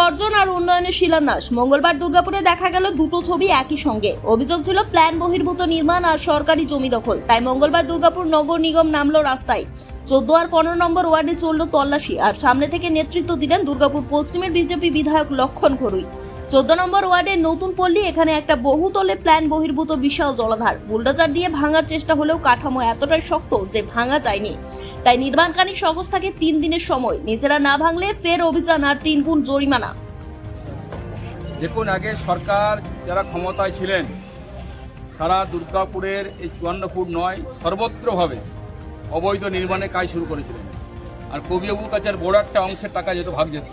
গর্জন আর উন্নয়নের শিলান্যাস। মঙ্গলবার দুর্গাপুরে দেখা গেল দুটো ছবি একই সঙ্গে। অভিযোগ ছিল প্ল্যান বহির্ভূত নির্মাণ আর সরকারি জমি দখল। তাই মঙ্গলবার দুর্গাপুর নগর নিগম নামলো রাস্তায়। 14 আর 15 নম্বর ওয়ার্ডে চলল তল্লাশি। আর সামনে থেকে নেতৃত্ব দিলেন দুর্গাপুর পশ্চিমের বিজেপি বিধায়ক লক্ষণ ঘড়ুই। 14 নম্বর ওয়ার্ডের নতুন পল্লী, এখানে একটা বহুতলে প্ল্যান বহির্ভূত বিশাল জলাধার। বুলডোজার দিয়ে ভাঙার চেষ্টা হলেও কাঠামো এতটাই শক্ত যে ভাঙা যায়নি। তাই নির্মাণকারী সংস্থাকে 3 দিনের সময়, নিজেরা না ভাঙলে ফের অভিযান আর 3 গুণ জরিমানা। দেখুন, আগে সরকার যারা ক্ষমতায় ছিলেন সারা দুর্গাপুরের এই 54 ফুট নয় সর্বত্রভাবে অবৈধ নির্মাণের কাজ শুরু করেছিলেন। আর কবিবাবুর কাছে আর বড় একটা অংশের টাকা যেত ভাগ যেত।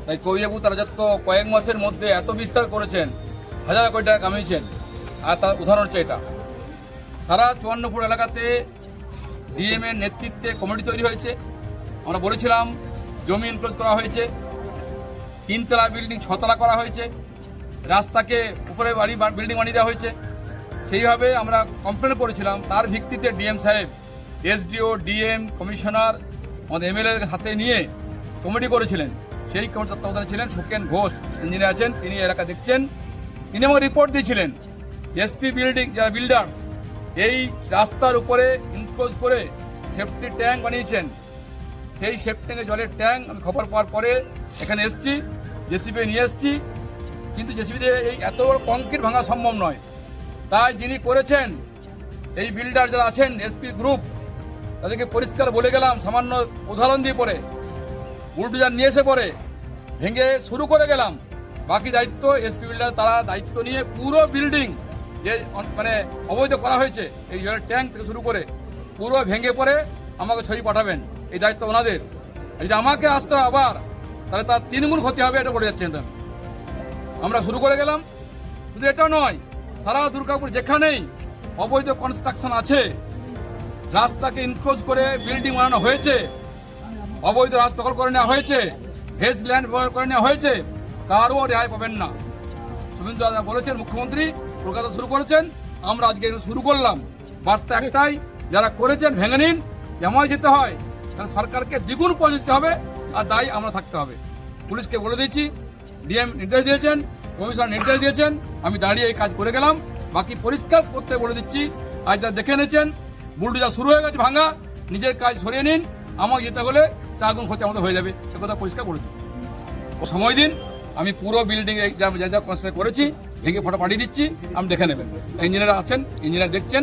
তাই কবিবাবু তার রাজত্ব কয়েক মাসের মধ্যে এত বিস্তার করেছেন, হাজার কোটি টাকা কামিয়েছেন। আর তার উদাহরণ হচ্ছে এটা। সারা 54 ফুট এলাকাতে ডিএম এর নেতৃত্বে কমিটি তৈরি হয়েছে। আমরা বলেছিলাম জমি এনক্লোজ করা হয়েছে, 3 তলা বিল্ডিং 6 তলা করা হয়েছে, রাস্তাকে উপরে বিল্ডিং বানিয়ে দেওয়া হয়েছে। সেইভাবে আমরা কমপ্লেন করেছিলাম। তার ভিত্তিতে ডিএম সাহেব, এসডিও, ডিএম, কমিশনার আমাদের এমএলএর হাতে নিয়ে কমিটি করেছিলেন। সেই কমিটির তত্ত্বাবধানে ছিলেন সুকেন ঘোষ, ইঞ্জিনিয়ার আছেন, তিনি এলাকা দেখছেন। তিনি আমাকে রিপোর্ট দিয়েছিলেন এসপি বিল্ডিং যারা বিল্ডার্স এই রাস্তার উপরে ইনক্লোজ করে সেফটি ট্যাঙ্ক বানিয়েছেন। সেই সেফটি ট্যাঙ্কে জলের ট্যাঙ্ক আমি খবর পাওয়ার পরে এখানে এসছি, জেসিবি নিয়ে এসছি। কিন্তু জেসিবি দিয়ে এই এত বড় কংক্রিট ভাঙা সম্ভব নয়। তাই যিনি করেছেন এই বিল্ডার যারা আছেন এসপি গ্রুপ, তাদেরকে পরিষ্কার বলে গেলাম, সামান্য উদাহরণ দিয়ে পরে বুলডোজার নিয়ে এসে পরে ভেঙে শুরু করে গেলাম। বাকি দায়িত্ব এসপি বিল্ডার, তারা দায়িত্ব নিয়ে পুরো বিল্ডিং যে মানে অবৈধ করা হয়েছে এই জলের ট্যাঙ্ক থেকে শুরু করে পুরো ভেঙে পরে আমাকে ছবি পাঠাবেন। এই দায়িত্ব ওনাদের। যদি আমাকে আসতে হয় আবার, তাহলে তার 3 গুণ ক্ষতি হবে, এটা করে যাচ্ছেন। আমরা শুরু করে গেলাম। শুধু এটা নয়, সারা দুর্গাপুর যেখানেই অবৈধ কনস্ট্রাকশন আছে, রাস্তাকে ইনক্লোজ করে বিল্ডিং বানানো হয়েছে, অবৈধ রাস্তা দখল করে নেওয়া হয়েছে, হেজ ল্যান্ড ব্যবহার করে নেওয়া হয়েছে, কারও রেহাই পাবেন না। শুভেন্দু দাদা বলেছেন, মুখ্যমন্ত্রী কলকাতা শুরু করেছেন, আমরা আজকে শুরু করলাম। বার্তা একটাই, যারা করেছেন ভেঙে নিন। যেমন যেতে হয় তাহলে সরকারকে দ্বিগুণ পয়সা দিতে হবে, আর দায়ী আমরা থাকতে হবে। পুলিশকে বলে দিয়েছি, ডিএম নির্দেশ দিয়েছেন, কমিশনার নির্দেশ দিয়েছেন, আমি দাঁড়িয়ে এই কাজ করে গেলাম। বাকি পরিষ্কার করতে বলে দিচ্ছি। আজ যারা দেখে নিয়েছেন বুলডোজার শুরু হয়ে গেছে ভাঙা, নিজের কাজ সরিয়ে নিন। আমাকে যেতে হলে 4 গুণ ক্ষতি আমাদের হয়ে যাবে, এ কথা পরিষ্কার বলে দিচ্ছি। সময় দিন, আমি পুরো বিল্ডিং যা যা কনস্ট্রাক্ট করেছি ভেঙে ফটো পাঠিয়ে দিচ্ছি, আপনি দেখে নেবেন। ইঞ্জিনিয়ার আছেন, ইঞ্জিনিয়ার দেখছেন,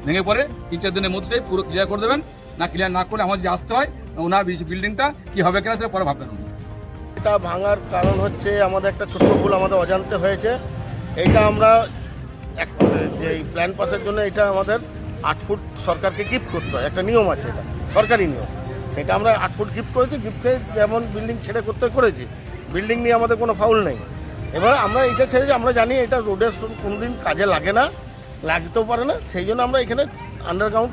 ভেঙে পরে 3-4 দিনের মধ্যে পুরো ক্লিয়ার করে দেবেন। না ক্লিয়ার না করলে আমাদের যে আসতে হয়, ওনার বিল্ডিংটা কি হবে কিনা সেটা পরে ভাববেন। এটা ভাঙার কারণ হচ্ছে আমাদের একটা ছোট্ট ভুল আমাদের অজান্তে হয়েছে। এইটা আমরা যে প্ল্যান পাসের জন্য এটা আমাদের 8 ফুট সরকারকে গিফট করতে হয়, একটা নিয়ম আছে, এটা সরকারি নিয়ম। সেটা আমরা 8 ফুট গিফট করেছি। গিফটে যেমন বিল্ডিং ছেড়ে করতে করেছি, বিল্ডিং নিয়ে আমাদের কোনো ফাউল নেই। এবার আমরা এটা ছেড়েছি, আমরা জানি এটা রোডের কোনোদিন কাজে লাগে না, লাগতেও পারে না। সেই জন্য আমরা এখানে আন্ডারগ্রাউন্ড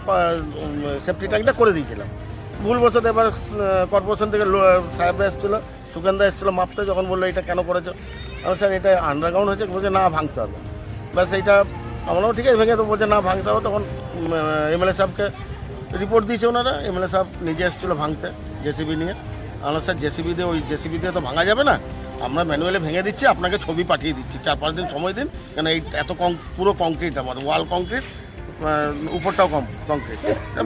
সেফটি ট্যাঙ্কটা করে দিয়েছিলাম। ভুলবশত এবার কর্পোরেশন থেকে সাহেবরা এসেছিলো, সুকেন্দা এসেছিলো মাপতে, যখন বললো এটা কেন করেছো, আমি স্যার এটা আন্ডারগ্রাউন্ড হয়েছে, বলছে না ভাঙতে হবে। ব্যাস এইটা আমরাও ঠিক আছে ভেঙে, তো বলছে না ভাঙতে হবে। তখন এমএলএ সাহেবকে রিপোর্ট দিয়েছে ওনারা, এমএলএ সাহেব নিজে এসেছিলো ভাঙতে জেসিবি নিয়ে। আমরা স্যার জেসিবি দিয়ে, ওই জেসিবি দিয়ে তো ভাঙা যাবে না, আমরা ম্যানুয়ালি ভেঙে দিচ্ছি, আপনাকে ছবি পাঠিয়ে দিচ্ছি, 4-5 দিন সময় দিন। কেন এই এত পুরো কংক্রিট, আমাদের ওয়াল কংক্রিট, উপরটাও কংক্রিট,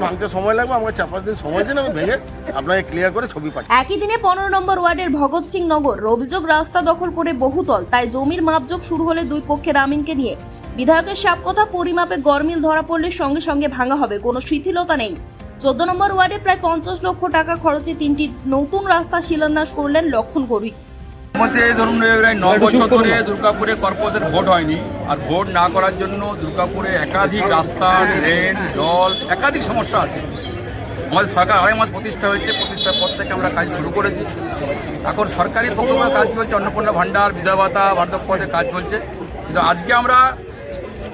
ভাঙতে সময় লাগবে, আমাকে 4-5 দিন সময় দিন, আমি ভেঙে আপনাকে ক্লিয়ার করে ছবি পাঠাই। একই দিনে 15 নম্বর ওয়ার্ডের ভগৎ সিং নগর অভিযোগ রাস্তা দখল করে বহুতল। তাই জমির মাপজোক শুরু হলে দুই পক্ষের আমিনকে নিয়ে বিধায়কের সাপ কথা, পরিমাপে গরমিল ধরা পড়লে সঙ্গে সঙ্গে ভাঙা হবে, কোনো শিথিলতা নেই। 14 নম্বর ওয়ার্ডে প্রায় 50 লক্ষ টাকা খরচে 3টি নতুন রাস্তা শিলান্যাস করলেন লক্ষণ ঘড়ুই। আমাদের ধরুন প্রায় 9 বছর ধরে দুর্গাপুরে কর্পোরেশন ভোট হয়নি। আর ভোট না করার জন্য দুর্গাপুরে একাধিক রাস্তা, ড্রেন, জল, একাধিক সমস্যা আছে। আমাদের সরকার 2.5 মাস প্রতিষ্ঠা হয়েছে, প্রতিষ্ঠার পর থেকে আমরা কাজ শুরু করেছি। এখন সরকারি প্রকল্পের কাজ চলছে, অন্নপূর্ণা ভাণ্ডার, বিধবা ভাতা, বার্ধক্য ভাতার কাজ চলছে। কিন্তু আজকে আমরা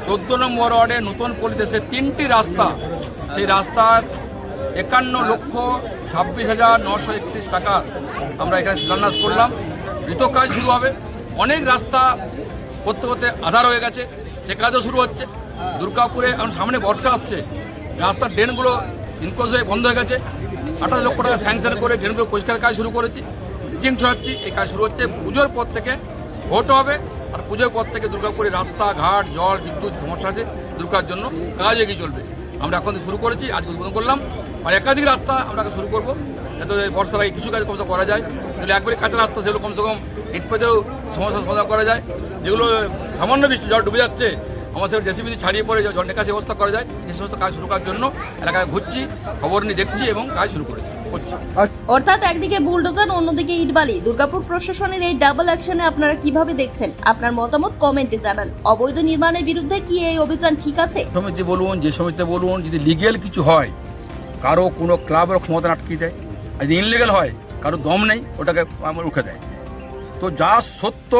14 নম্বর ওয়ার্ডে নতুন পল্লীতে 3টি রাস্তা, সেই রাস্তার 51,26,931 টাকা আমরা এখানে শিলান্যাস করলাম। দ্রুত কাজ শুরু হবে। অনেক রাস্তা করতে করতে আধার হয়ে গেছে, সে কাজও শুরু হচ্ছে। দুর্গাপুরে এখন সামনে বর্ষা আসছে, রাস্তার ড্রেনগুলো ইনক্লোজ হয়ে বন্ধ হয়ে গেছে। 28 লক্ষ টাকা স্যাংশন করে ড্রেনগুলো পরিষ্কার কাজ শুরু করেছি। ব্রিজিং ছড়াচ্ছি। এই কাজ শুরু হচ্ছে পুজোর পর থেকে, ভোট হবে আর পুজোর পর থেকে দুর্গাপুরে রাস্তাঘাট, জল, বিদ্যুৎ সমস্যা আছে দুর্গার জন্য, কাজ এগিয়ে চলবে। আমরা এখন শুরু করেছি, আজকে উদ্বোধন করলাম, আর একাধিক রাস্তা আমরা শুরু করবো, যাতে বর্ষার আগে কিছু কাজ কমসে করা যায়। যেগুলো একবারে কাঁচা রাস্তা সেগুলো কমসে কম ইট পেতেও সমস্যার সমাধান করা যায়। যেগুলো সামান্য বৃষ্টি জল ডুবে যাচ্ছে, আমাদের জেসিবি ছাড়িয়ে পড়ে জল নিকাশি ব্যবস্থা করা যায়, এই সমস্ত কাজ শুরু করার জন্য এলাকায় ঘুরছি, খবর নিয়ে দেখছি এবং কাজ শুরু করছি। অর্থাৎ একদিকে বুলডোজার, অন্যদিকে ইটবালি। দুর্গাপুর প্রশাসনের এই ডাবল অ্যাকশনে আপনারা কিভাবে দেখছেন? আপনার মতামত কমেন্টে জানান। অবৈধ নির্মাণের বিরুদ্ধে কি এই অভিযান ঠিক আছে? সমিতি বলুন, যে সমিতি বলুন, যদি লিগেল কিছু হয়, কারো কোনো ক্লাবের ক্ষমতা আটকে দেয়, আর যদি ইনলিগেল হয়, কারো দম নেই, ওটাকে আমার রুখে দেয়। তো যা সত্য,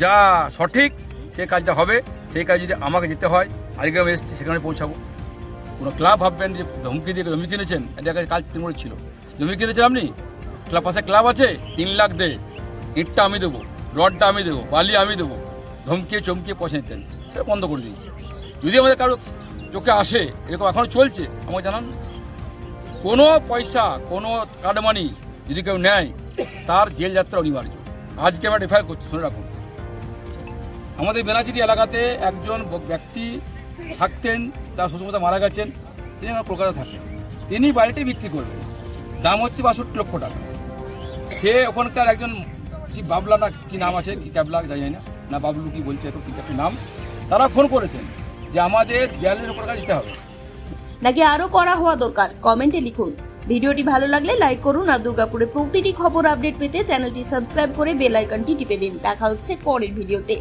যা সঠিক, সে কাজটা হবে। সেই কাজ যদি আমাকে যেতে হয়, আজকে আমি এসেছি, সেখানে পৌঁছাবো। কোনো ক্লাব ভাববেন যে ধমকি দিয়ে জমি কিনেছেন, এটা কাজ তৃণমূল ছিল, জমি কিনেছেন আপনি, ক্লাব পাশে ক্লাব আছে, 3 লাখ দে, ইটটা আমি দেবো, রডটা আমি দেবো, বালি আমি দেবো, ধমকিয়ে চমকিয়ে পয়সা নিতেন, সেটা বন্ধ করে দিয়েছি। যদি আমাদের কারো চোখে আসে, এরকম এখনও চলছে, আমাকে জানান। কোনো পয়সা, কোনো কার্ডমানি যদি কেউ নেয়, তার জেল যাত্রা অনিবার্য। আজকে আমরা রেফার করছি, শুনে রাখুন। আমাদের বেনাচিটি এলাকাতে একজন ব্যক্তি থাকতেন, তার শ্বশুরমশাই মারা গেছেন, তিনি আমার কলকাতা থাকেন। তিনি বাড়িটি বিক্রি করবেন, দাম হচ্ছে 62 লক্ষ টাকা। সে ওখানকার একজন কি বাবলা না কি নাম আছে, কি ক্যাবলা জানি না বাবলু কি বলছে, এরকম কি নাম, তারা ফোন করেছেন যে আমাদের 42 লক্ষ টাকা দিতে হবে। নাকি আরো করা হওয়া দরকার? কমেন্টে লিখুন। ভিডিওটি ভালো লাগলে লাইক করুন আর দুর্গাপুরের প্রতিটি খবর আপডেট পেতে চ্যানেলটি সাবস্ক্রাইব করে বেল আইকনটি টিপে দিন। দেখা হচ্ছে পরের ভিডিওতে।